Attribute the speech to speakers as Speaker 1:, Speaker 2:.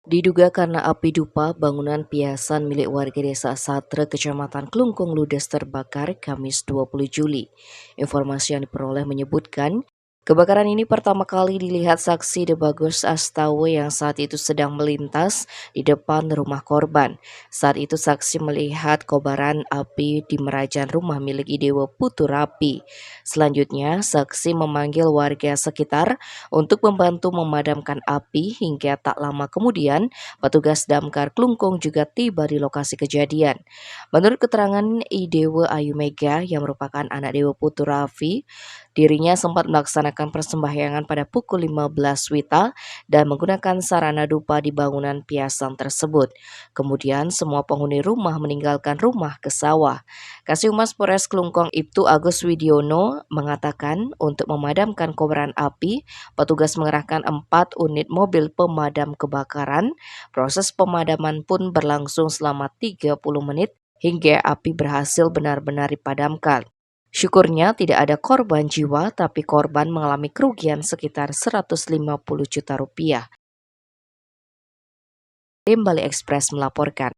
Speaker 1: Diduga karena api dupa, bangunan piasan milik warga desa Satre, Kecamatan Klungkung, ludes terbakar Kamis 20 Juli. Informasi yang diperoleh menyebutkan, kebakaran ini pertama kali dilihat saksi Debagus Astawe yang saat itu sedang melintas di depan rumah korban. Saat itu saksi melihat kobaran api di merajan rumah milik Idewo Puturapi. Selanjutnya, saksi memanggil warga sekitar untuk membantu memadamkan api hingga tak lama kemudian petugas damkar Klungkung juga tiba di lokasi kejadian. Menurut keterangan Idewo Ayu Mega yang merupakan anak Dewa Putu Raffi, dirinya sempat melaksanakan persembahyangan pada pukul 15 WITA dan menggunakan sarana dupa di bangunan piasan tersebut. Kemudian semua penghuni rumah meninggalkan rumah ke sawah. Kasihumas Polres Klungkung Ibtu Agus Widiono mengatakan untuk memadamkan kobaran api, petugas mengerahkan 4 unit mobil pemadam kebakaran. Proses pemadaman pun berlangsung selama 30 menit hingga api berhasil benar-benar dipadamkan. Syukurnya tidak ada korban jiwa, tapi korban mengalami kerugian sekitar 150 juta rupiah. Tim Bali Express melaporkan.